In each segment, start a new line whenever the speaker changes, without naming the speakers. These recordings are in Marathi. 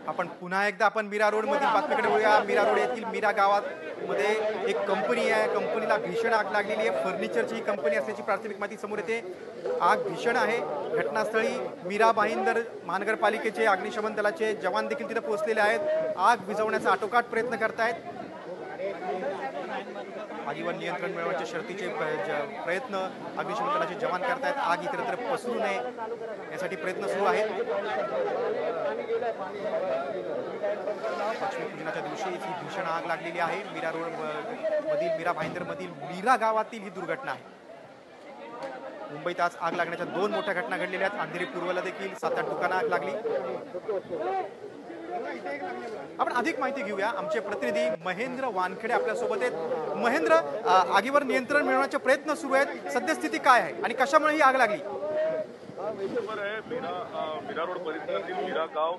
आपण पुन्हा एकदा मीरा रोड मधील बातमीकडे वळूया। मीरा रोड येथील मीरा गावात मध्ये एक कंपनी आहे, कंपनीला भीषण आग लागलेली आहे। फर्निचरची ही कंपनी असल्याची प्राथमिक माहिती समोर येते। आग भीषण आहे। घटनास्थळी मीरा भाईंदर महानगरपालिकेचे अग्निशमन दलाचे जवान देखील तिथे पोहोचलेले आहेत। आग विझवण्याचा आटोकाट प्रयत्न करतायत। आगीवर नियंत्रण मिळवण्याच्या शर्तीचे प्रयत्न अग्निशमन दलाचे जवान करतायत। आग इतरत्र पसरू नये यासाठी प्रयत्न सुरू आहेत। लक्ष्मीपूजनाच्या दिवशी ही भीषण आग लागलेली आहे। मीरा रोड मधील मीरा भाईंदर मधील मीरा गावातील ही दुर्घटना आहे। मुंबईत आज आग लागण्याच्या 2 मोठ्या घटना घडलेल्या आहेत। अंधेरी पूर्वला देखील 7-8 ठिकाणी आग लागली। आपण अधिक माहिती घेऊया। आमचे प्रतिनिधी महेंद्र वानखेडे आपल्या सोबत आहेत। महेंद्र, आगीवर नियंत्रण मिळवण्याचे प्रयत्न सुरू आहेत, सद्यस्थिती काय आहे आणि कशामुळे ही आग लागली?
मीरा रोड परिसरातील मीरा गाव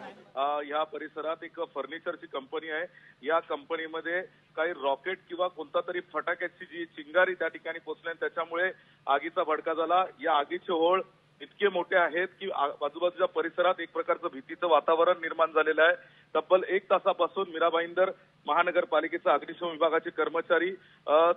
या परिसरात एक फर्निचरची कंपनी आहे। या कंपनीमध्ये काही रॉकेट किंवा कोणता तरी फटाक्याची जी चिंगारी त्या ठिकाणी पोहोचली, त्याच्यामुळे आगीचा भडका झाला। या आगीचे होळ इतके मोठे आहेत की आजूबाजूच्या परिसरात एक प्रकारचं भीतीचं वातावरण निर्माण झालेलं आहे। तब्बल 1 तासापासून मीरा भाईंदर महानगरपालिकेचा अग्निशमन विभागाचे कर्मचारी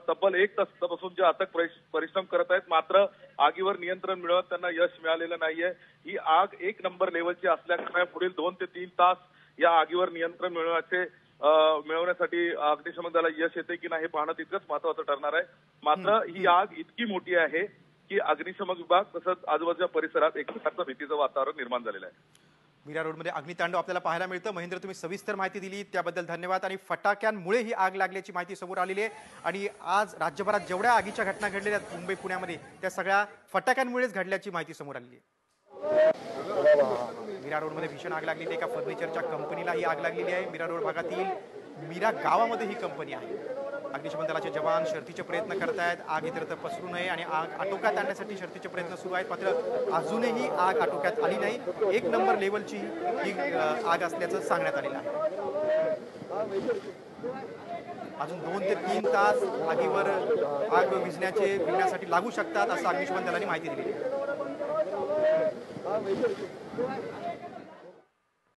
तब्बल 1 तासापासून जे अथक परिश्रम करत आहेत, मात्र आगीवर नियंत्रण मिळवत त्यांना यश मिळालेलं नाहीये। ही आग 1 नंबर लेवलची असल्यामुळे पुढील 2 ते 3 तास या आगीवर नियंत्रण मिळवण्यासाठी अग्निशमन दलाला यश येते की नाही हे पाहणं तितकंच महत्त्वाचं ठरणार आहे। मात्र ही आग इतकी मोठी आहे की अग्निशमन विभाग तसंच आजूबाजूच्या परिसरात एक प्रकारचं भीतीचं वातावरण निर्माण झालेलं आहे।
मीरा रोडमध्ये अग्नितांडव आपल्याला पाहायला मिळतं। महेंद्र, तुम्ही सविस्तर माहिती दिली त्याबद्दल धन्यवाद। आणि फटाक्यांमुळे ही आग लागल्याची माहिती समोर आलेली आहे आणि आज राज्यभरात जेवढ्या आगीच्या घटना घडलेल्या आहेत मुंबई पुण्यामध्ये त्या सगळ्या फटाक्यांमुळेच घडल्याची माहिती समोर आलेली आहे। मीरा रोडमध्ये भीषण आग लागलेली, एका फर्निचरच्या कंपनीला ही आग लागलेली आहे। मीरा रोड भागातील मीरा गावामध्ये ही कंपनी आहे। अग्निशमन दलाचे जवान शर्थीचे प्रयत्न करतायत, आग इतरत्र पसरू नये आणि आग आटोक्यात आणण्यासाठी शर्थीचे प्रयत्न सुरू आहेत। मात्र अजूनही आग आटोक्यात आली नाही। 1 नंबर लेवलची ही आग असल्याचं सांगण्यात आलेलं आहे। अजून 2 ते 3 तास आगीवर आग विझण्यासाठी लागू शकतात असं अग्निशमन दलाने माहिती दिली आहे।